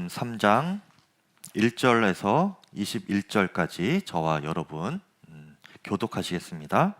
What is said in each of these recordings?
요한복음 3장 1절에서 21절까지 저와 여러분 교독하시겠습니다.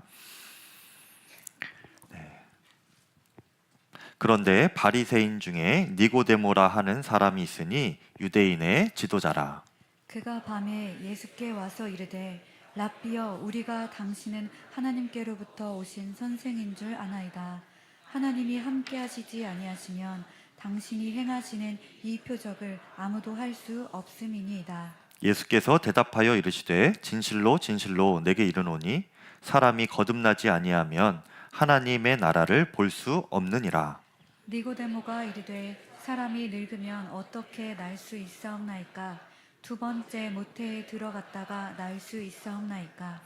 그런데 바리새인 중에 니고데모라 하는 사람이 있으니 유대인의 지도자라. 그가 밤에 예수께 와서 이르되 랍비여, 우리가 당신은 하나님께로부터 오신 선생인 줄 아나이다. 하나님이 함께 하시지 아니하시면 당신이 행하시는 이 표적을 아무도 할 수 없음이니이다. 예수께서 대답하여 이르시되 진실로 진실로 내게 이르노니 사람이 거듭나지 아니하면 하나님의 나라를 볼 수 없느니라. 니고데모가 이르되 사람이 늙으면 어떻게 날 수 있사옵나이까? 두 번째 모태에 들어갔다가 날 수 있사옵나이까?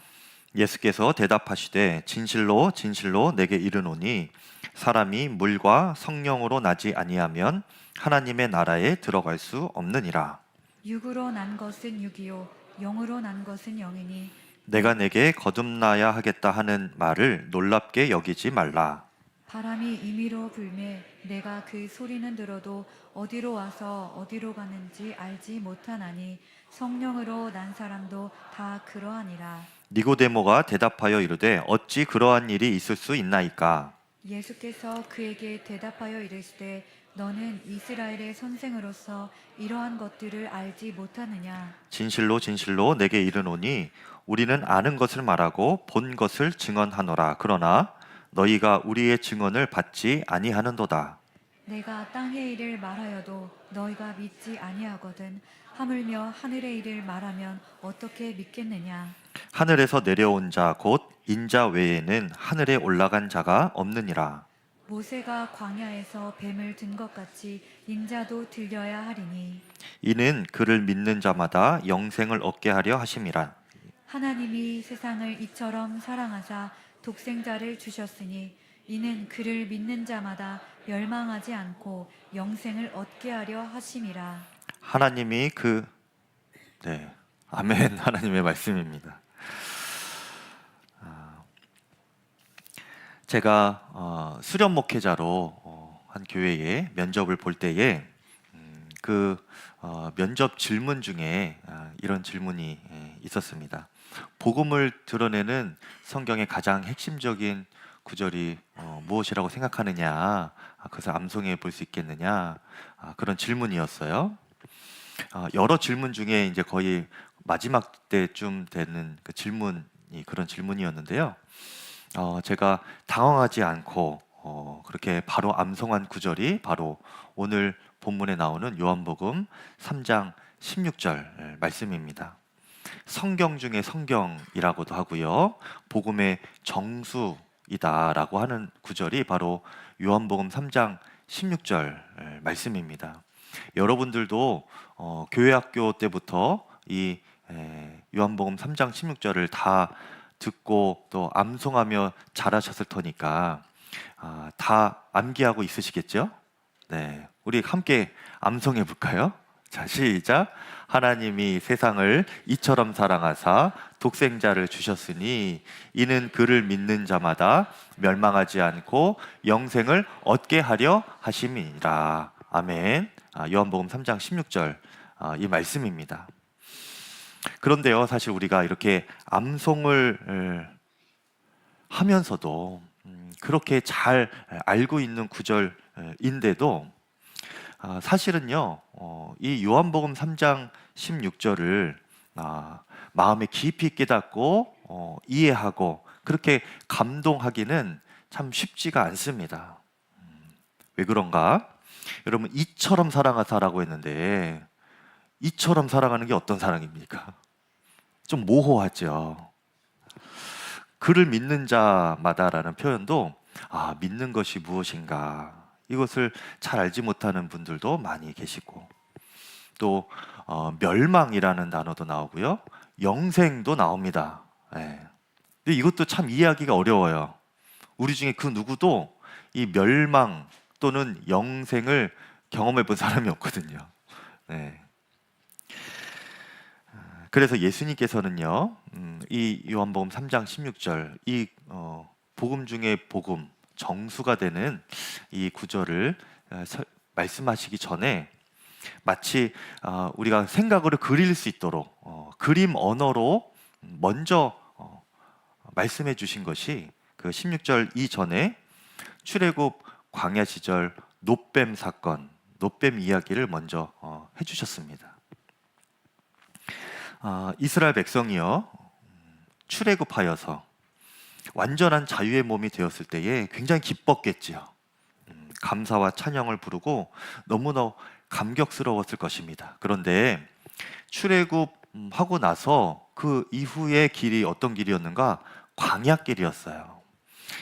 예수께서 대답하시되 진실로 진실로 내게 이르노니 사람이 물과 성령으로 나지 아니하면 하나님의 나라에 들어갈 수 없느니라. 육으로 난 것은 육이요 영으로 난 것은 영이니 내가 내게 거듭나야 하겠다 하는 말을 놀랍게 여기지 말라. 바람이 임의로 불매 내가 그 소리는 들어도 어디로 와서 어디로 가는지 알지 못하나니 성령으로 난 사람도 다 그러하니라. 니고데모가 대답하여 이르되 어찌 그러한 일이 있을 수 있나이까? 예수께서 그에게 대답하여 이르시되 너는 이스라엘의 선생으로서 이러한 것들을 알지 못하느냐? 진실로 진실로 내게 이르노니 우리는 아는 것을 말하고 본 것을 증언하노라. 그러나 너희가 우리의 증언을 받지 아니하는도다. 내가 땅의 일을 말하여도 너희가 믿지 아니하거든 하물며 하늘의 일을 말하면 어떻게 믿겠느냐? 하늘에서 내려온 자 곧 인자 외에는 하늘에 올라간 자가 없느니라. 모세가 광야에서 뱀을 든 것 같이 인자도 들려야 하리니 이는 그를 믿는 자마다 영생을 얻게 하려 하심이라. 하나님이 세상을 이처럼 사랑하사 독생자를 주셨으니 이는 그를 믿는 자마다 멸망하지 않고 영생을 얻게 하려 하심이라. 하나님이 아멘. 하나님의 말씀입니다. 제가 수련 목회자로 한 교회에 면접을 볼 때에 면접 질문 중에 이런 질문이 있었습니다. 복음을 드러내는 성경의 가장 핵심적인 구절이 무엇이라고 생각하느냐, 그래서 암송해 볼 수 있겠느냐, 그런 질문이었어요. 여러 질문 중에 이제 거의 마지막 때쯤 되는 그 질문이 그런 질문이었는데요. 제가 당황하지 않고 그렇게 바로 암송한 구절이 바로 오늘 본문에 나오는 요한복음 3장 16절 말씀입니다. 성경 중에 성경이라고도 하고요, 복음의 정수이다라고 하는 구절이 바로 요한복음 3장 16절 말씀입니다. 여러분들도 교회 학교 때부터 이 요한복음 3장 16절을 다 듣고 또 암송하며 자라셨을 터니까 다 암기하고 있으시겠죠? 네, 우리 함께 암송해 볼까요? 자, 시작. 하나님이 세상을 이처럼 사랑하사 독생자를 주셨으니 이는 그를 믿는 자마다 멸망하지 않고 영생을 얻게 하려 하심이니라. 아멘. 요한복음 3장 16절 이 말씀입니다. 그런데요, 사실 우리가 이렇게 암송을 하면서도 그렇게 잘 알고 있는 구절인데도 사실은요, 이 요한복음 3장 16절을 마음에 깊이 깨닫고 이해하고 그렇게 감동하기는 참 쉽지가 않습니다. 왜 그런가? 여러분, 이처럼 사랑하사라고 했는데 이처럼 사랑하는 게 어떤 사랑입니까? 좀 모호하죠. 그를 믿는 자마다라는 표현도 믿는 것이 무엇인가, 이것을 잘 알지 못하는 분들도 많이 계시고, 또 멸망이라는 단어도 나오고요, 영생도 나옵니다. 네. 근데 이것도 참 이해하기가 어려워요. 우리 중에 그 누구도 이 멸망 또는 영생을 경험해 본 사람이 없거든요. 네. 그래서 예수님께서는요, 이 요한복음 3장 16절 이 복음 중에 복음, 정수가 되는 이 구절을 말씀하시기 전에 마치 우리가 생각으로 그릴 수 있도록 그림 언어로 먼저 말씀해 주신 것이 그 16절 이전에 출애굽 광야 시절 놋뱀 사건, 놋뱀 이야기를 먼저 해주셨습니다. 이스라엘 백성이요 출애굽하여서 완전한 자유의 몸이 되었을 때에 굉장히 기뻤겠지요. 감사와 찬양을 부르고 너무나 감격스러웠을 것입니다. 그런데 출애굽하고 나서 그 이후의 길이 어떤 길이었는가? 광야길이었어요.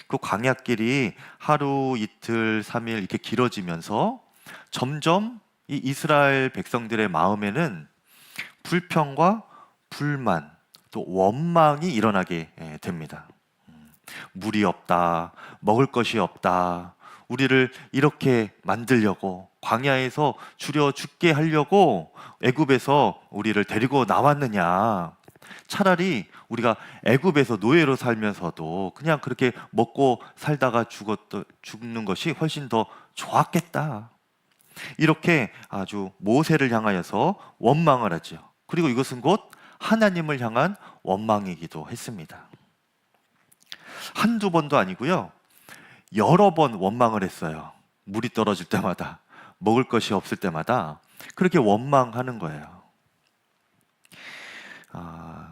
그 광야길이 하루, 이틀, 3일 이렇게 길어지면서 점점 이 이스라엘 백성들의 마음에는 불평과 불만, 또 원망이 일어나게 됩니다. 물이 없다, 먹을 것이 없다, 우리를 이렇게 만들려고 광야에서 죽여 죽게 하려고 애굽에서 우리를 데리고 나왔느냐. 차라리 우리가 애굽에서 노예로 살면서도 그냥 그렇게 먹고 살다가 죽는 것이 훨씬 더 좋았겠다. 이렇게 아주 모세를 향하여서 원망을 하죠. 그리고 이것은 곧 하나님을 향한 원망이기도 했습니다. 한두 번도 아니고요. 여러 번 원망을 했어요. 물이 떨어질 때마다, 먹을 것이 없을 때마다 그렇게 원망하는 거예요.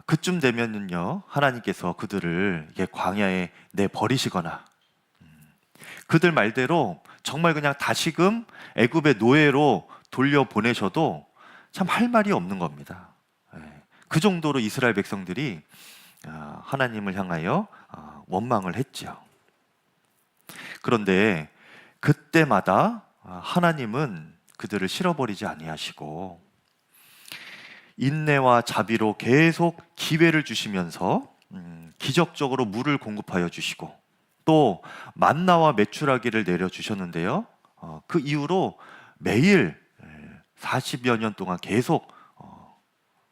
그쯤 되면은요, 하나님께서 그들을 광야에 내버리시거나 그들 말대로 정말 그냥 다시금 애굽의 노예로 돌려보내셔도 참 할 말이 없는 겁니다. 그 정도로 이스라엘 백성들이 하나님을 향하여 원망을 했죠. 그런데 그때마다 하나님은 그들을 실어버리지 아니하시고 인내와 자비로 계속 기회를 주시면서 기적적으로 물을 공급하여 주시고 또 만나와 메추라기를 내려주셨는데요. 그 이후로 매일 40여 년 동안 계속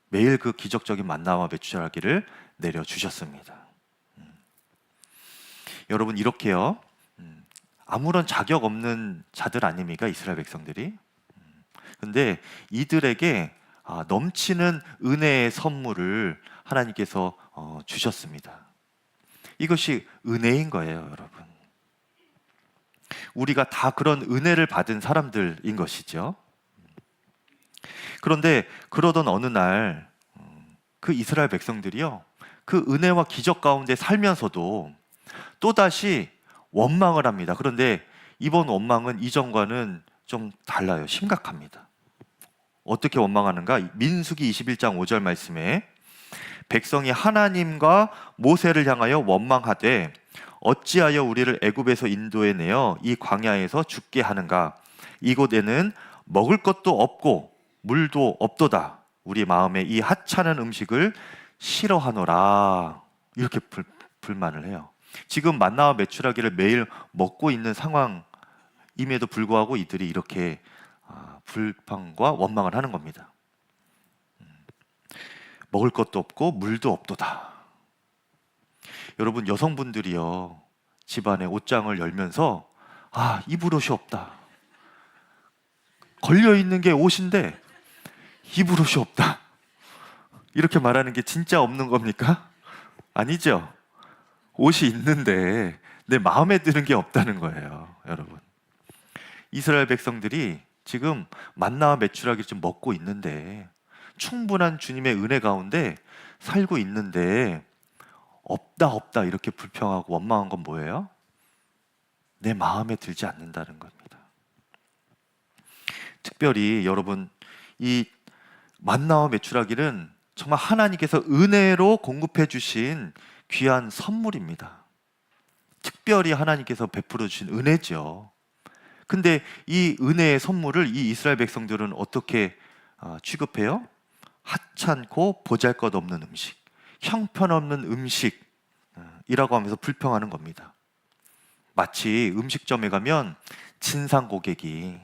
매일 그 기적적인 만나와 메추라기를 내려주셨습니다. 여러분 이렇게요. 아무런 자격 없는 자들 아닙니까? 이스라엘 백성들이. 근데 이들에게 넘치는 은혜의 선물을 하나님께서 주셨습니다. 이것이 은혜인 거예요, 여러분. 우리가 다 그런 은혜를 받은 사람들인 것이죠. 그런데 그러던 어느 날 그 이스라엘 백성들이요, 그 은혜와 기적 가운데 살면서도 또다시 원망을 합니다. 그런데 이번 원망은 이전과는 좀 달라요. 심각합니다. 어떻게 원망하는가? 민수기 21장 5절 말씀에 백성이 하나님과 모세를 향하여 원망하되 어찌하여 우리를 애굽에서 인도해 내어 이 광야에서 죽게 하는가? 이곳에는 먹을 것도 없고 물도 없도다. 우리 마음에 이 하찮은 음식을 싫어하노라. 이렇게 불만을 해요. 지금 만나와 메추라기를 매일 먹고 있는 상황임에도 불구하고 이들이 이렇게 불평과 원망을 하는 겁니다. 먹을 것도 없고 물도 없도다. 여러분 여성분들이요, 집안에 옷장을 열면서 입을 옷이 없다. 걸려있는 게 옷인데 입을 옷이 없다. 이렇게 말하는 게 진짜 없는 겁니까? 아니죠. 옷이 있는데 내 마음에 드는 게 없다는 거예요, 여러분. 이스라엘 백성들이 지금 만나와 메추라기를 좀 먹고 있는데 충분한 주님의 은혜 가운데 살고 있는데 없다 이렇게 불평하고 원망한 건 뭐예요? 내 마음에 들지 않는다는 겁니다. 특별히 여러분, 이 만나와 메추라기는 정말 하나님께서 은혜로 공급해 주신 귀한 선물입니다. 특별히 하나님께서 베풀어 주신 은혜죠. 근데 이 은혜의 선물을 이 이스라엘 백성들은 어떻게 취급해요? 하찮고 보잘것없는 음식, 형편없는 음식이라고 하면서 불평하는 겁니다. 마치 음식점에 가면 진상 고객이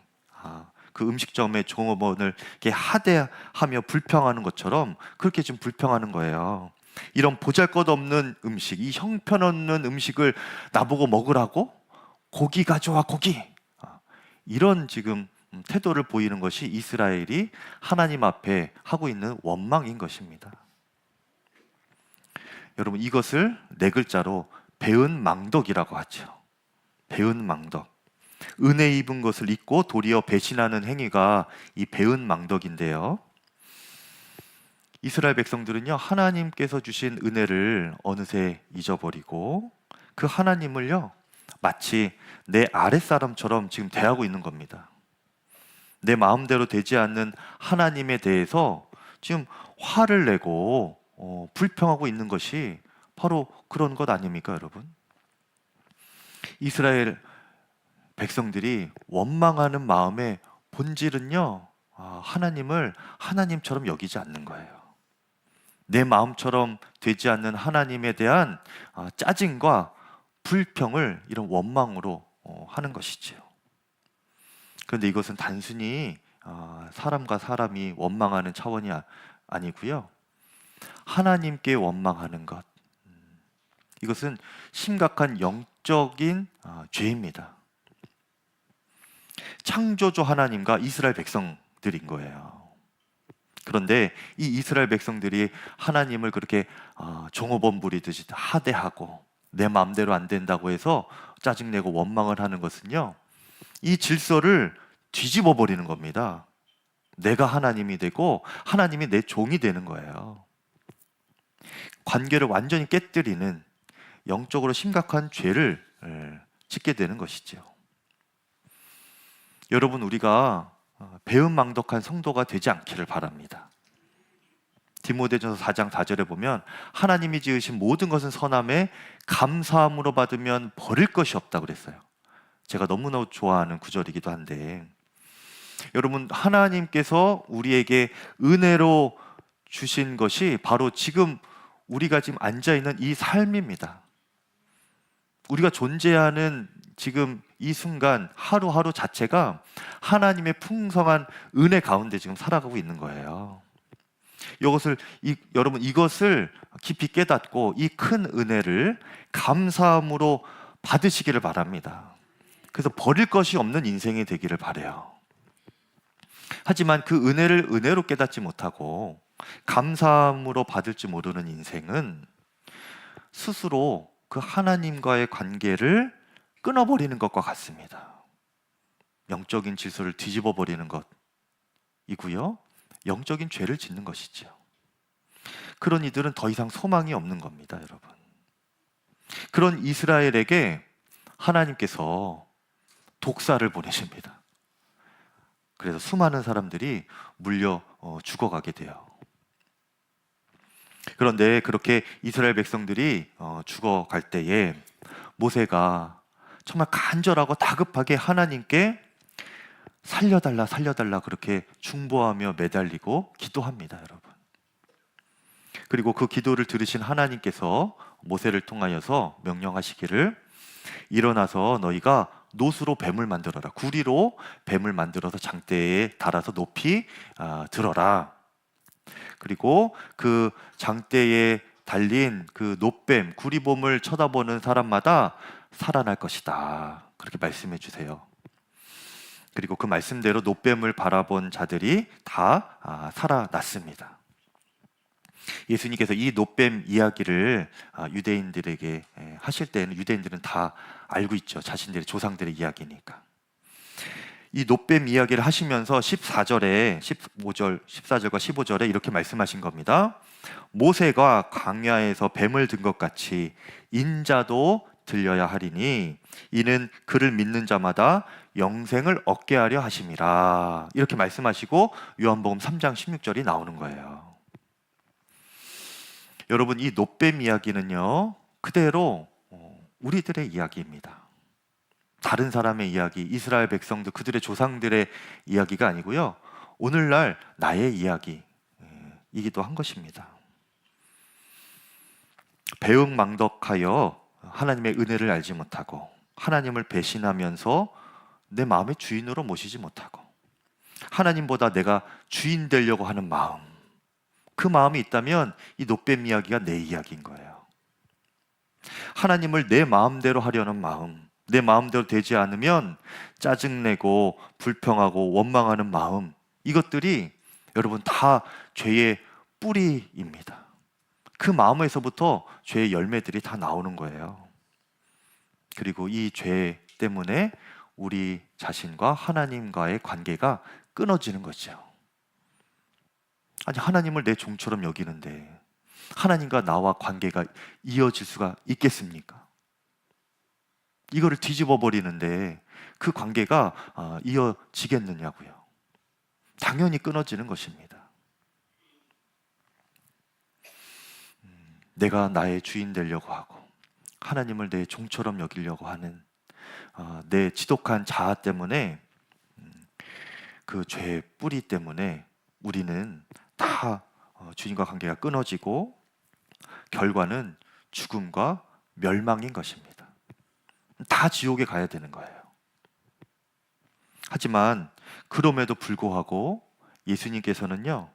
그 음식점의 종업원을 이렇게 하대하며 불평하는 것처럼 그렇게 지금 불평하는 거예요. 이런 보잘것없는 음식, 이 형편없는 음식을 나보고 먹으라고? 고기 가져와, 고기! 이런 지금 태도를 보이는 것이 이스라엘이 하나님 앞에 하고 있는 원망인 것입니다. 여러분, 이것을 네 글자로 배은망덕이라고 하죠. 배은망덕. 은혜 입은 것을 잊고 도리어 배신하는 행위가 이 배은망덕인데요. 이스라엘 백성들은요, 하나님께서 주신 은혜를 어느새 잊어버리고 그 하나님을요, 마치 내 아랫사람처럼 지금 대하고 있는 겁니다. 내 마음대로 되지 않는 하나님에 대해서 지금 화를 내고 불평하고 있는 것이 바로 그런 것 아닙니까, 여러분? 이스라엘 백성들이 원망하는 마음의 본질은요, 하나님을 하나님처럼 여기지 않는 거예요. 내 마음처럼 되지 않는 하나님에 대한 짜증과 불평을 이런 원망으로 하는 것이지요. 그런데 이것은 단순히 사람과 사람이 원망하는 차원이 아니고요. 하나님께 원망하는 것, 이것은 심각한 영적인 죄입니다. 창조주 하나님과 이스라엘 백성들인 거예요. 그런데 이 이스라엘 백성들이 하나님을 그렇게 종업원 부리듯이 하대하고 내 마음대로 안 된다고 해서 짜증내고 원망을 하는 것은요, 이 질서를 뒤집어 버리는 겁니다. 내가 하나님이 되고 하나님이 내 종이 되는 거예요. 관계를 완전히 깨뜨리는 영적으로 심각한 죄를 짓게 되는 것이죠. 여러분, 우리가 배은망덕한 성도가 되지 않기를 바랍니다. 디모데전서 4장 4절에 보면 하나님이 지으신 모든 것은 선함에 감사함으로 받으면 버릴 것이 없다 그랬어요. 제가 너무나 좋아하는 구절이기도 한데, 여러분, 하나님께서 우리에게 은혜로 주신 것이 바로 지금 우리가 지금 앉아있는 이 삶입니다. 우리가 존재하는 지금 이 순간 하루하루 자체가 하나님의 풍성한 은혜 가운데 지금 살아가고 있는 거예요. 여러분, 이것을 깊이 깨닫고 이 큰 은혜를 감사함으로 받으시기를 바랍니다. 그래서 버릴 것이 없는 인생이 되기를 바라요. 하지만 그 은혜를 은혜로 깨닫지 못하고 감사함으로 받을지 모르는 인생은 스스로 그 하나님과의 관계를 끊어버리는 것과 같습니다. 영적인 질서를 뒤집어 버리는 것이고요, 영적인 죄를 짓는 것이죠. 그런 이들은 더 이상 소망이 없는 겁니다, 여러분. 그런 이스라엘에게 하나님께서 독사를 보내십니다. 그래서 수많은 사람들이 물려 죽어가게 돼요. 그런데 그렇게 이스라엘 백성들이 죽어갈 때에 모세가 정말 간절하고 다급하게 하나님께 살려달라 살려달라 그렇게 중보하며 매달리고 기도합니다, 여러분. 그리고 그 기도를 들으신 하나님께서 모세를 통하여서 명령하시기를, 일어나서 너희가 노수로 뱀을 만들어라, 구리로 뱀을 만들어서 장대에 달아서 높이 들어라. 그리고 그 장대에 달린 그 놋뱀, 구리범을 쳐다보는 사람마다 살아날 것이다, 그렇게 말씀해 주세요. 그리고 그 말씀대로 놋뱀을 바라본 자들이 다 살아났습니다. 예수님께서 이 놋뱀 이야기를 유대인들에게 하실 때는 유대인들은 다 알고 있죠. 자신들의 조상들의 이야기니까. 이 놋뱀 이야기를 하시면서 14절과 15절에 이렇게 말씀하신 겁니다. 모세가 광야에서 뱀을 든 것 같이 인자도 들려야 하리니 이는 그를 믿는 자마다 영생을 얻게 하려 하심이라, 이렇게 말씀하시고 요한복음 3장 16절이 나오는 거예요. 여러분, 이 놋뱀 이야기는요, 그대로 우리들의 이야기입니다. 다른 사람의 이야기, 이스라엘 백성들, 그들의 조상들의 이야기가 아니고요, 오늘날 나의 이야기이기도 한 것입니다. 배은망덕하여 하나님의 은혜를 알지 못하고 하나님을 배신하면서 내 마음의 주인으로 모시지 못하고 하나님보다 내가 주인 되려고 하는 마음, 그 마음이 있다면 이 놋뱀 이야기가 내 이야기인 거예요. 하나님을 내 마음대로 하려는 마음, 내 마음대로 되지 않으면 짜증내고 불평하고 원망하는 마음, 이것들이 여러분 다 죄의 뿌리입니다. 그 마음에서부터 죄의 열매들이 다 나오는 거예요. 그리고 이 죄 때문에 우리 자신과 하나님과의 관계가 끊어지는 거죠. 아니, 하나님을 내 종처럼 여기는데 하나님과 나와 관계가 이어질 수가 있겠습니까? 이거를 뒤집어 버리는데 그 관계가 이어지겠느냐고요. 당연히 끊어지는 것입니다. 내가 나의 주인 되려고 하고 하나님을 내 종처럼 여기려고 하는 내 지독한 자아 때문에, 그 죄의 뿌리 때문에 우리는 다 주님과 관계가 끊어지고 결과는 죽음과 멸망인 것입니다. 다 지옥에 가야 되는 거예요. 하지만 그럼에도 불구하고 예수님께서는요,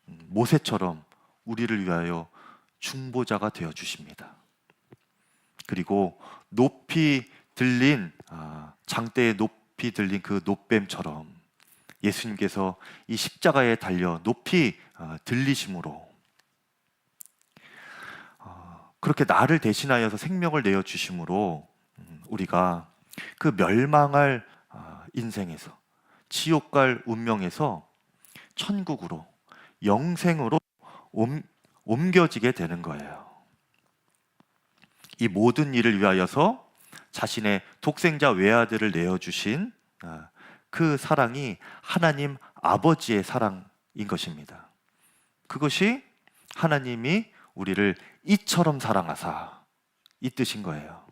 모세처럼 우리를 위하여 중보자가 되어 주십니다. 그리고 높이 들린 장대에 높이 들린 그 놋뱀처럼 예수님께서 이 십자가에 달려 높이 들리심으로 그렇게 나를 대신하여서 생명을 내어 주심으로 우리가 그 멸망할 인생에서, 지옥 갈 운명에서 천국으로, 영생으로 옮겨지게 되는 거예요. 이 모든 일을 위하여서 자신의 독생자 외아들을 내어주신 그 사랑이 하나님 아버지의 사랑인 것입니다. 그것이 하나님이 우리를 이처럼 사랑하사, 이 뜻인 거예요.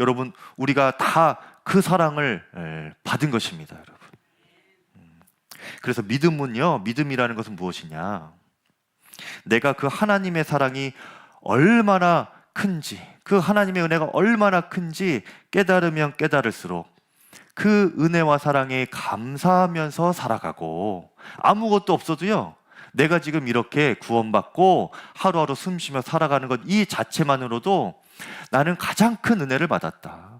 여러분, 우리가 다 그 사랑을 받은 것입니다, 여러분. 그래서 믿음은요, 믿음이라는 것은 무엇이냐? 내가 그 하나님의 사랑이 얼마나 큰지, 그 하나님의 은혜가 얼마나 큰지 깨달으면 깨달을수록 그 은혜와 사랑에 감사하면서 살아가고, 아무것도 없어도요, 내가 지금 이렇게 구원받고 하루하루 숨쉬며 살아가는 것 이 자체만으로도 나는 가장 큰 은혜를 받았다.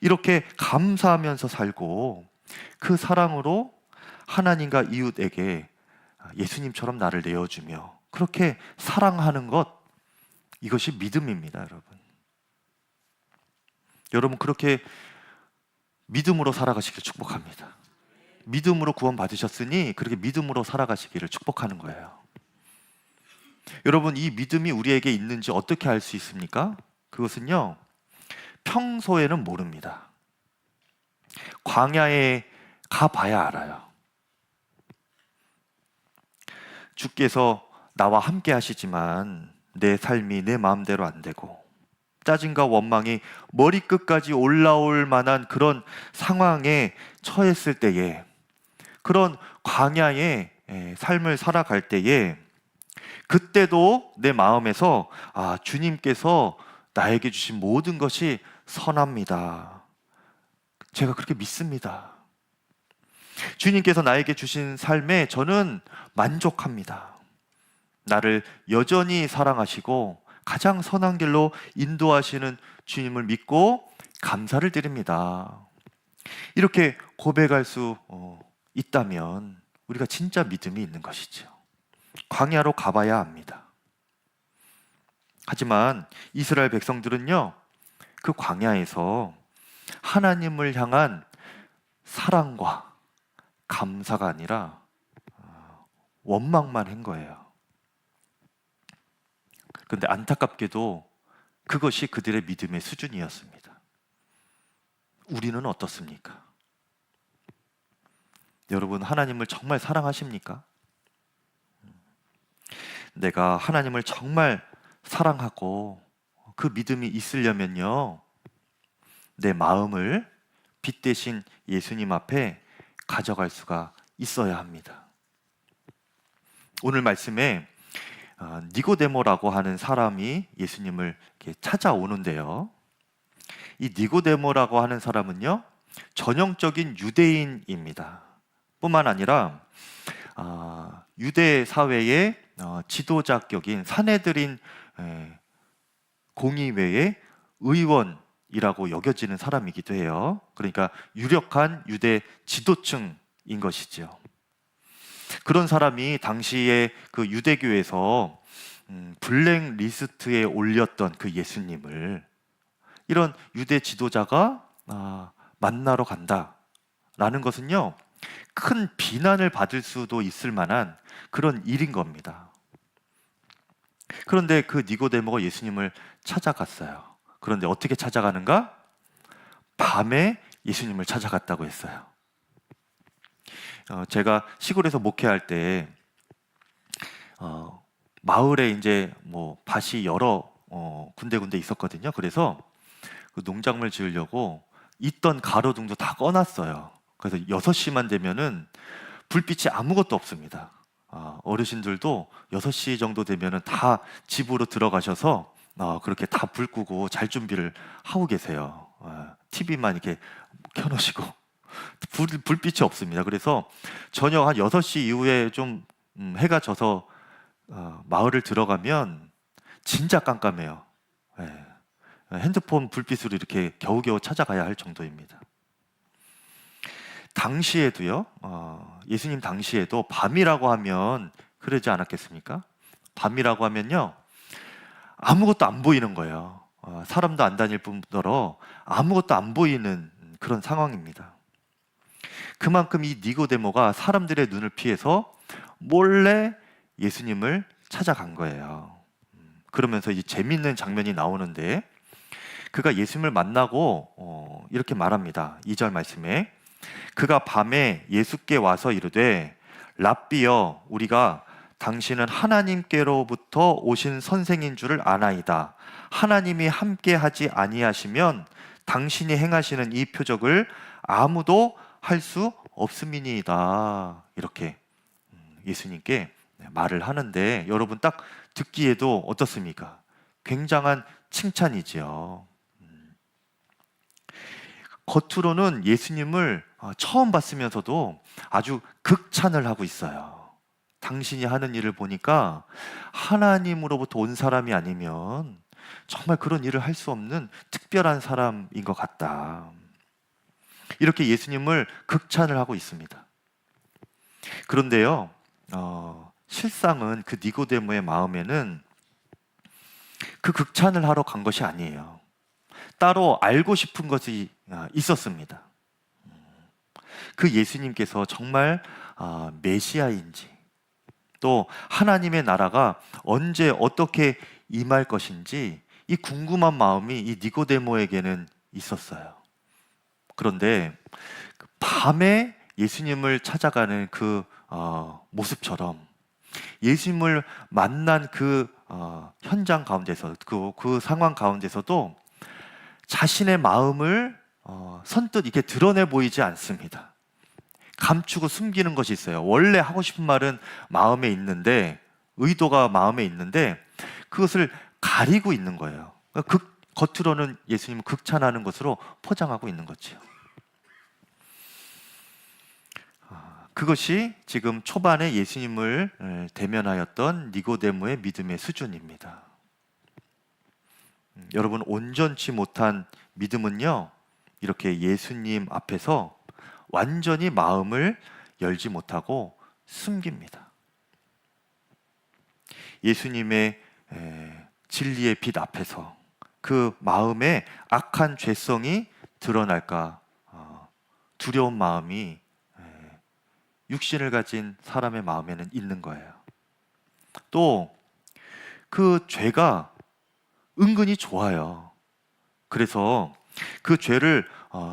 이렇게 감사하면서 살고 그 사랑으로 하나님과 이웃에게 예수님처럼 나를 내어주며 그렇게 사랑하는 것, 이것이 믿음입니다, 여러분. 여러분, 그렇게 믿음으로 살아가시길 축복합니다. 믿음으로 구원 받으셨으니 그렇게 믿음으로 살아가시기를 축복하는 거예요. 여러분, 이 믿음이 우리에게 있는지 어떻게 알 수 있습니까? 그것은요, 평소에는 모릅니다. 광야에 가봐야 알아요. 주께서 나와 함께 하시지만 내 삶이 내 마음대로 안 되고 짜증과 원망이 머리끝까지 올라올 만한 그런 상황에 처했을 때에, 그런 광야의 삶을 살아갈 때에, 그때도 내 마음에서 주님께서 나에게 주신 모든 것이 선합니다. 제가 그렇게 믿습니다. 주님께서 나에게 주신 삶에 저는 만족합니다. 나를 여전히 사랑하시고 가장 선한 길로 인도하시는 주님을 믿고 감사를 드립니다. 이렇게 고백할 수 있다면 우리가 진짜 믿음이 있는 것이죠. 광야로 가봐야 합니다. 하지만 이스라엘 백성들은요, 그 광야에서 하나님을 향한 사랑과 감사가 아니라 원망만 한 거예요. 그런데 안타깝게도 그것이 그들의 믿음의 수준이었습니다. 우리는 어떻습니까? 여러분, 하나님을 정말 사랑하십니까? 내가 하나님을 정말 사랑하고 그 믿음이 있으려면요, 내 마음을 빛 대신 예수님 앞에 가져갈 수가 있어야 합니다. 오늘 말씀에 니고데모라고 하는 사람이 예수님을 이렇게 찾아오는데요, 이 니고데모라고 하는 사람은요, 전형적인 유대인입니다. 뿐만 아니라 유대 사회의 지도자격인 사내들인 공의회의 의원 이라고 여겨지는 사람이기도 해요. 그러니까 유력한 유대 지도층인 것이죠. 그런 사람이 당시에 그 유대교에서 블랙 리스트에 올렸던 그 예수님을 이런 유대 지도자가 만나러 간다라는 것은요, 큰 비난을 받을 수도 있을 만한 그런 일인 겁니다. 그런데 그 니고데모가 예수님을 찾아갔어요. 그런데 어떻게 찾아가는가? 밤에 예수님을 찾아갔다고 했어요. 제가 시골에서 목회할 때 마을에 이제 뭐 밭이 여러 군데군데 있었거든요. 그래서 그 농작물 지으려고 있던 가로등도 다 꺼놨어요. 그래서 6시만 되면은 불빛이 아무것도 없습니다. 어르신들도 6시 정도 되면은 다 집으로 들어가셔서 그렇게 다 불 끄고 잘 준비를 하고 계세요. TV만 이렇게 켜놓으시고 불빛이 없습니다. 그래서 저녁 한 6시 이후에 좀 해가 져서 마을을 들어가면 진짜 깜깜해요. 예. 핸드폰 불빛으로 이렇게 겨우겨우 찾아가야 할 정도입니다. 당시에도요, 예수님 당시에도 밤이라고 하면 그러지 않았겠습니까? 밤이라고 하면요, 아무것도 안 보이는 거예요. 사람도 안 다닐 뿐더러 아무것도 안 보이는 그런 상황입니다. 그만큼 이 니고데모가 사람들의 눈을 피해서 몰래 예수님을 찾아간 거예요. 그러면서 이제 재밌는 장면이 나오는데, 그가 예수님을 만나고 이렇게 말합니다. 2절 말씀에 그가 밤에 예수께 와서 이르되 랍비여 우리가 당신은 하나님께로부터 오신 선생인 줄을 아나이다. 하나님이 함께 하지 아니하시면 당신이 행하시는 이 표적을 아무도 할 수 없음이니이다. 이렇게 예수님께 말을 하는데, 여러분 딱 듣기에도 어떻습니까? 굉장한 칭찬이지요. 겉으로는 예수님을 처음 봤으면서도 아주 극찬을 하고 있어요. 당신이 하는 일을 보니까 하나님으로부터 온 사람이 아니면 정말 그런 일을 할 수 없는 특별한 사람인 것 같다. 이렇게 예수님을 극찬을 하고 있습니다. 그런데요, 실상은 그 니고데모의 마음에는 그 극찬을 하러 간 것이 아니에요. 따로 알고 싶은 것이 있었습니다. 그 예수님께서 정말 메시아인지, 또 하나님의 나라가 언제 어떻게 임할 것인지 이 궁금한 마음이 이 니고데모에게는 있었어요. 그런데 밤에 예수님을 찾아가는 그 모습처럼 예수님을 만난 그 현장 가운데서 그 상황 가운데서도 자신의 마음을 선뜻 이렇게 드러내 보이지 않습니다. 감추고 숨기는 것이 있어요. 원래 하고 싶은 말은 마음에 있는데, 의도가 마음에 있는데 그것을 가리고 있는 거예요. 겉으로는 예수님을 극찬하는 것으로 포장하고 있는 거죠. 그것이 지금 초반에 예수님을 대면하였던 니고데모의 믿음의 수준입니다. 여러분, 온전치 못한 믿음은요, 이렇게 예수님 앞에서 완전히 마음을 열지 못하고 숨깁니다. 예수님의 진리의 빛 앞에서 그 마음에 악한 죄성이 드러날까 두려운 마음이 육신을 가진 사람의 마음에는 있는 거예요. 또 그 죄가 은근히 좋아요. 그래서 그 죄를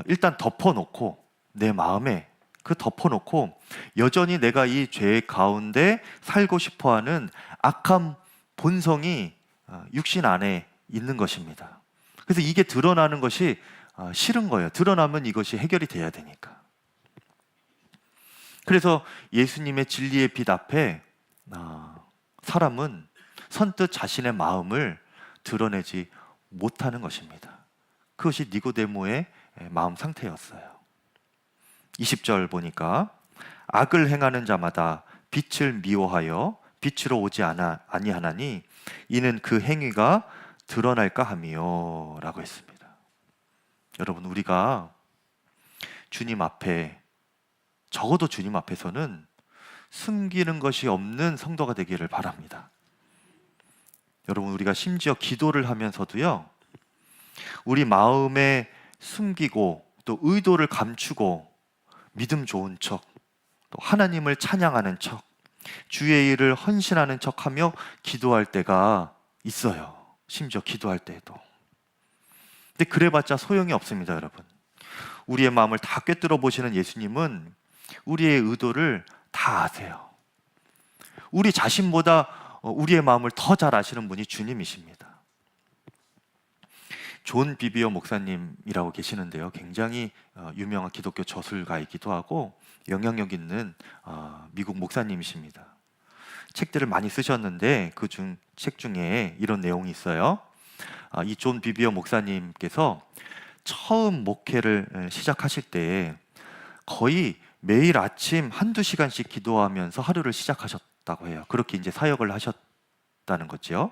일단 덮어놓고, 내 마음에 덮어놓고 여전히 내가 이 죄 가운데 살고 싶어하는 악한 본성이 육신 안에 있는 것입니다. 그래서 이게 드러나는 것이 싫은 거예요. 드러나면 이것이 해결이 돼야 되니까. 그래서 예수님의 진리의 빛 앞에 사람은 선뜻 자신의 마음을 드러내지 못하는 것입니다. 그것이 니고데모의 마음 상태였어요. 20절 보니까 악을 행하는 자마다 빛을 미워하여 빛으로 오지 아니하나니 이는 그 행위가 드러날까 함이요 라고 했습니다. 여러분, 우리가 주님 앞에, 적어도 주님 앞에서는 숨기는 것이 없는 성도가 되기를 바랍니다. 여러분, 우리가 심지어 기도를 하면서도요, 우리 마음에 숨기고 또 의도를 감추고 믿음 좋은 척, 또 하나님을 찬양하는 척, 주의 일을 헌신하는 척하며 기도할 때가 있어요. 심지어 기도할 때에도. 근데 그래봤자 소용이 없습니다, 여러분. 우리의 마음을 다 꿰뚫어 보시는 예수님은 우리의 의도를 다 아세요. 우리 자신보다 우리의 마음을 더 잘 아시는 분이 주님이십니다. 존 비비어 목사님이라고 계시는데요, 굉장히 유명한 기독교 저술가이기도 하고 영향력 있는 미국 목사님이십니다. 책들을 많이 쓰셨는데 그 책 중에 이런 내용이 있어요. 이 존 비비어 목사님께서 처음 목회를 시작하실 때 거의 매일 아침 한두 시간씩 기도하면서 하루를 시작하셨다고 해요. 그렇게 이제 사역을 하셨다는 거죠.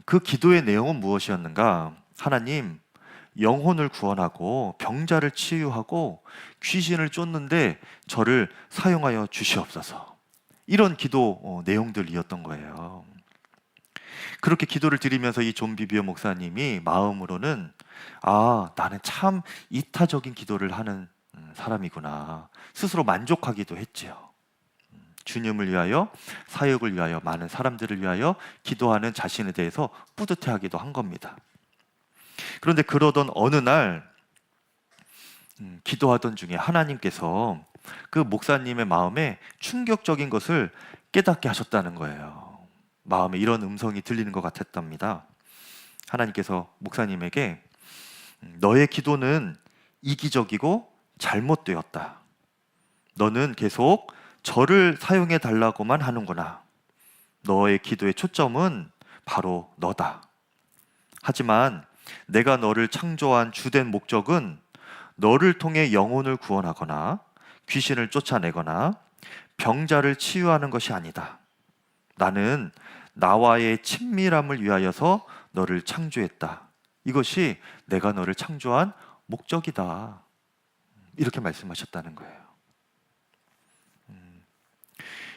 그 기도의 내용은 무엇이었는가? 하나님, 영혼을 구원하고 병자를 치유하고 귀신을 쫓는데 저를 사용하여 주시옵소서. 이런 기도 내용들이었던 거예요. 그렇게 기도를 드리면서 이 존 비비어 목사님이 마음으로는 나는 참 이타적인 기도를 하는 사람이구나, 스스로 만족하기도 했지요. 주님을 위하여, 사역을 위하여, 많은 사람들을 위하여 기도하는 자신에 대해서 뿌듯해하기도 한 겁니다. 그런데 그러던 어느 날 기도하던 중에 하나님께서 그 목사님의 마음에 충격적인 것을 깨닫게 하셨다는 거예요. 마음에 이런 음성이 들리는 것 같았답니다. 하나님께서 목사님에게 너의 기도는 이기적이고 잘못되었다. 너는 계속 저를 사용해 달라고만 하는구나. 너의 기도의 초점은 바로 너다. 하지만 내가 너를 창조한 주된 목적은 너를 통해 영혼을 구원하거나 귀신을 쫓아내거나 병자를 치유하는 것이 아니다. 나는 나와의 친밀함을 위하여서 너를 창조했다. 이것이 내가 너를 창조한 목적이다. 이렇게 말씀하셨다는 거예요.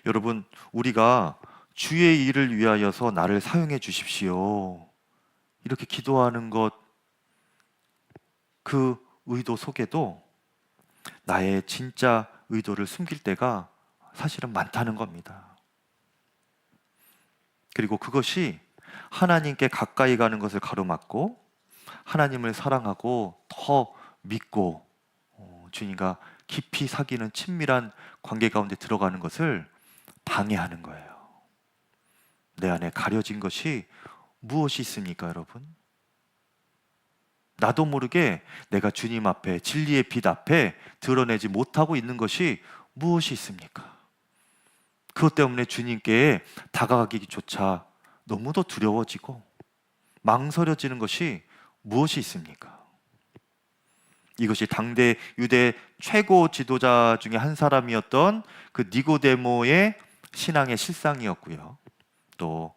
여러분, 우리가 주의 일을 위하여서 나를 사용해 주십시오, 이렇게 기도하는 것, 그 의도 속에도 나의 진짜 의도를 숨길 때가 사실은 많다는 겁니다. 그리고 그것이 하나님께 가까이 가는 것을 가로막고 하나님을 사랑하고 더 믿고 주님과 깊이 사귀는 친밀한 관계 가운데 들어가는 것을 방해하는 거예요. 내 안에 가려진 것이 무엇이 있습니까, 여러분? 나도 모르게 내가 주님 앞에, 진리의 빛 앞에 드러내지 못하고 있는 것이 무엇이 있습니까? 그것 때문에 주님께 다가가기조차 너무도 두려워지고 망설여지는 것이 무엇이 있습니까? 이것이 당대 유대 최고 지도자 중에 한 사람이었던 그 니고데모의 신앙의 실상이었고요. 또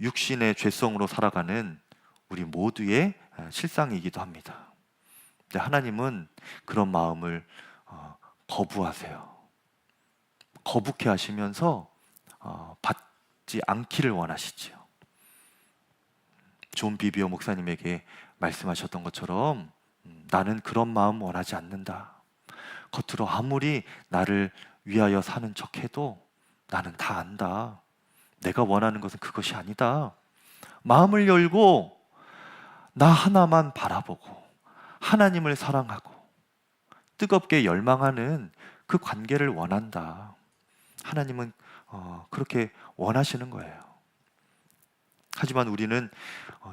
육신의 죄성으로 살아가는 우리 모두의 실상이기도 합니다. 근데 하나님은 그런 마음을 거부하세요. 거북해 하시면서 받지 않기를 원하시지요. 존 비비어 목사님에게 말씀하셨던 것처럼 나는 그런 마음 원하지 않는다. 겉으로 아무리 나를 위하여 사는 척해도 나는 다 안다. 내가 원하는 것은 그것이 아니다. 마음을 열고 나 하나만 바라보고 하나님을 사랑하고 뜨겁게 열망하는 그 관계를 원한다. 하나님은 그렇게 원하시는 거예요. 하지만 우리는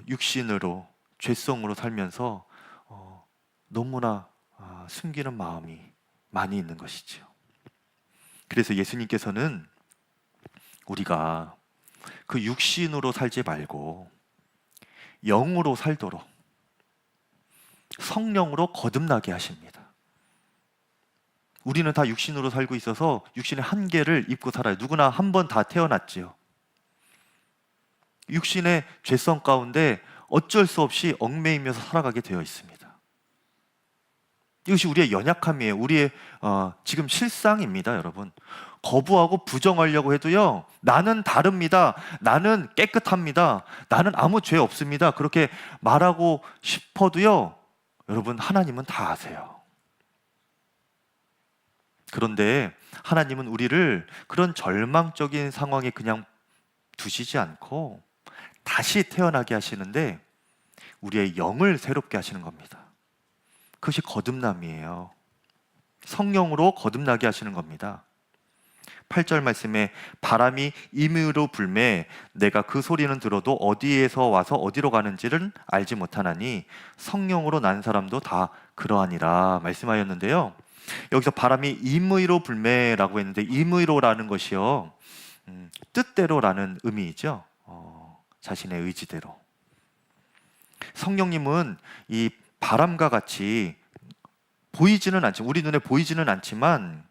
육신으로, 죄성으로 살면서 너무나 숨기는 마음이 많이 있는 것이지요. 그래서 예수님께서는 우리가 그 육신으로 살지 말고 영으로 살도록 성령으로 거듭나게 하십니다. 우리는 다 육신으로 살고 있어서 육신의 한계를 입고 살아요. 누구나 한 번 다 태어났지요. 육신의 죄성 가운데 어쩔 수 없이 얽매이면서 살아가게 되어 있습니다. 이것이 우리의 연약함이에요. 우리의 지금 실상입니다, 여러분. 거부하고 부정하려고 해도요, 나는 다릅니다, 나는 깨끗합니다, 나는 아무 죄 없습니다, 그렇게 말하고 싶어도요, 여러분, 하나님은 다 아세요. 그런데 하나님은 우리를 그런 절망적인 상황에 그냥 두시지 않고 다시 태어나게 하시는데 우리의 영을 새롭게 하시는 겁니다. 그것이 거듭남이에요. 성령으로 거듭나게 하시는 겁니다. 8절 말씀에 바람이 임의로 불매 내가 그 소리는 들어도 어디에서 와서 어디로 가는지를 알지 못하나니 성령으로 난 사람도 다 그러하니라 말씀하였는데요. 여기서 바람이 임의로 불매라고 했는데 임의로라는 것이요, 뜻대로라는 의미이죠. 자신의 의지대로. 성령님은 이 바람과 같이 보이지는 않지만, 우리 눈에 보이지는 않지만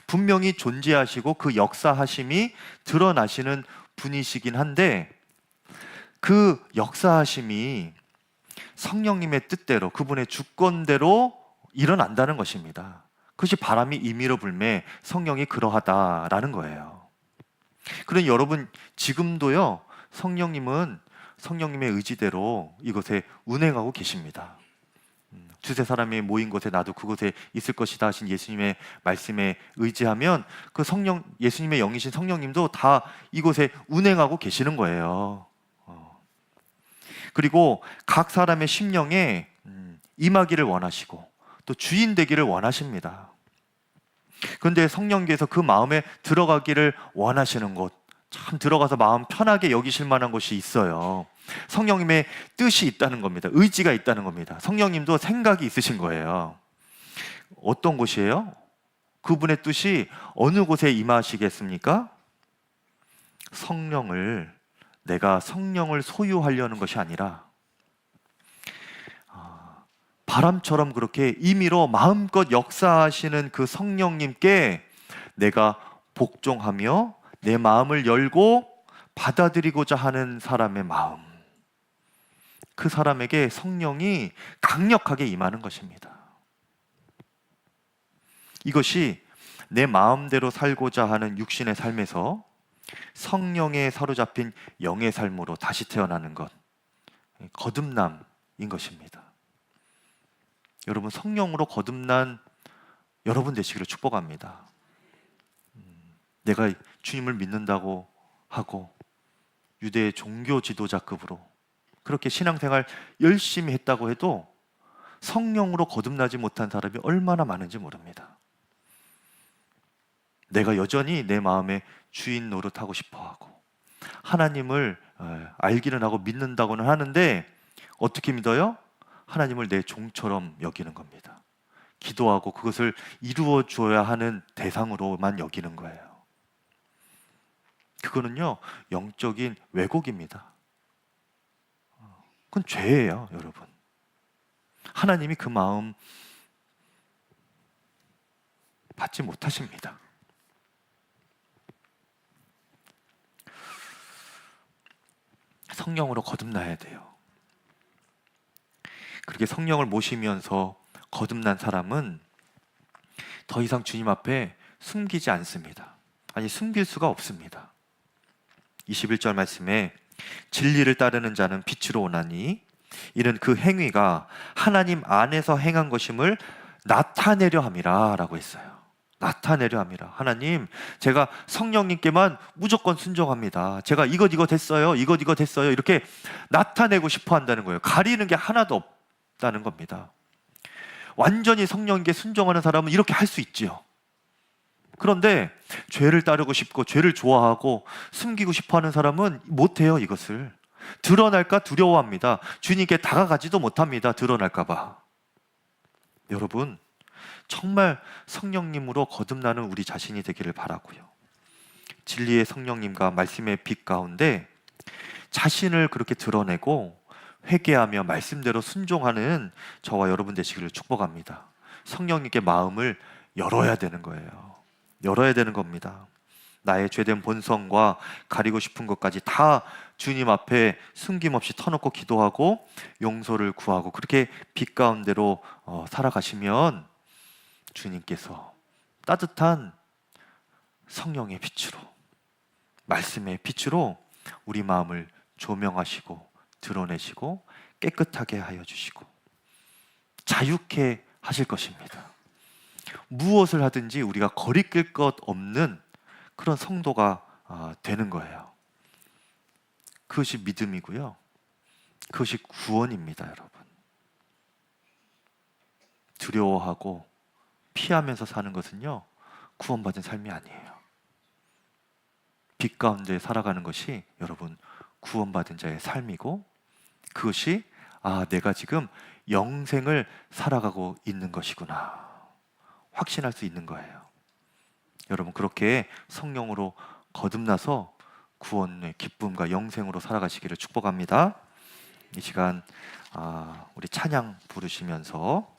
분명히 존재하시고 그 역사하심이 드러나시는 분이시긴 한데, 그 역사하심이 성령님의 뜻대로 그분의 주권대로 일어난다는 것입니다. 그것이 바람이 임의로 불매 성령이 그러하다라는 거예요. 그러니 여러분, 지금도요, 성령님은 성령님의 의지대로 이곳에 운행하고 계십니다. 두세 사람이 모인 곳에 나도 그곳에 있을 것이다 하신 예수님의 말씀에 의지하면 그 성령, 예수님의 영이신 성령님도 다 이곳에 운행하고 계시는 거예요. 그리고 각 사람의 심령에 임하기를 원하시고 또 주인 되기를 원하십니다. 그런데 성령께서 그 마음에 들어가기를 원하시는 곳, 참 들어가서 마음 편하게 여기실 만한 곳이 있어요. 성령님의 뜻이 있다는 겁니다. 의지가 있다는 겁니다. 성령님도 생각이 있으신 거예요. 어떤 곳이에요? 그분의 뜻이 어느 곳에 임하시겠습니까? 내가 성령을 소유하려는 것이 아니라 바람처럼 그렇게 임의로 마음껏 역사하시는 그 성령님께 내가 복종하며 내 마음을 열고 받아들이고자 하는 사람의 마음, 그 사람에게 성령이 강력하게 임하는 것입니다. 이것이 내 마음대로 살고자 하는 육신의 삶에서 성령에 사로잡힌 영의 삶으로 다시 태어나는 것, 거듭남인 것입니다. 여러분, 성령으로 거듭난 여러분 되시기를 축복합니다. 내가 주님을 믿는다고 하고 유대의 종교 지도자급으로 그렇게 신앙생활 열심히 했다고 해도 성령으로 거듭나지 못한 사람이 얼마나 많은지 모릅니다. 내가 여전히 내 마음의 주인 노릇하고 싶어하고 하나님을 알기는 하고 믿는다고는 하는데 어떻게 믿어요? 하나님을 내 종처럼 여기는 겁니다. 기도하고 그것을 이루어 줘야 하는 대상으로만 여기는 거예요. 그거는요, 영적인 왜곡입니다. 그건 죄예요, 여러분. 하나님이 그 마음 받지 못하십니다. 성령으로 거듭나야 돼요. 그렇게 성령을 모시면서 거듭난 사람은 더 이상 주님 앞에 숨기지 않습니다. 아니, 숨길 수가 없습니다. 21절 말씀에 진리를 따르는 자는 빛으로 오나니 이는 그 행위가 하나님 안에서 행한 것임을 나타내려 함이라 라고 했어요. 나타내려 함이라. 하나님, 제가 성령님께만 무조건 순종합니다. 제가 이것 됐어요, 이것 됐어요, 이렇게 나타내고 싶어 한다는 거예요. 가리는 게 하나도 없다는 겁니다. 완전히 성령님께 순종하는 사람은 이렇게 할 수 있지요. 그런데 죄를 따르고 싶고 죄를 좋아하고 숨기고 싶어하는 사람은 못해요. 이것을 드러날까 두려워합니다. 주님께 다가가지도 못합니다. 드러날까 봐. 여러분, 정말 성령님으로 거듭나는 우리 자신이 되기를 바라고요. 진리의 성령님과 말씀의 빛 가운데 자신을 그렇게 드러내고 회개하며 말씀대로 순종하는 저와 여러분 되시기를 축복합니다. 성령님께 마음을 열어야 되는 거예요. 열어야 되는 겁니다. 나의 죄된 본성과 가리고 싶은 것까지 다 주님 앞에 숨김없이 터놓고 기도하고 용서를 구하고 그렇게 빛 가운데로 살아가시면 주님께서 따뜻한 성령의 빛으로, 말씀의 빛으로 우리 마음을 조명하시고 드러내시고 깨끗하게 하여 주시고 자유케 하실 것입니다. 무엇을 하든지 우리가 거리낄 것 없는 그런 성도가 되는 거예요. 그것이 믿음이고요. 그것이 구원입니다, 여러분. 두려워하고 피하면서 사는 것은요, 구원받은 삶이 아니에요. 빛 가운데 살아가는 것이 여러분 구원받은 자의 삶이고, 그것이 내가 지금 영생을 살아가고 있는 것이구나 확신할 수 있는 거예요. 여러분 그렇게 성령으로 거듭나서 구원의 기쁨과 영생으로 살아가시기를 축복합니다. 이 시간 우리 찬양 부르시면서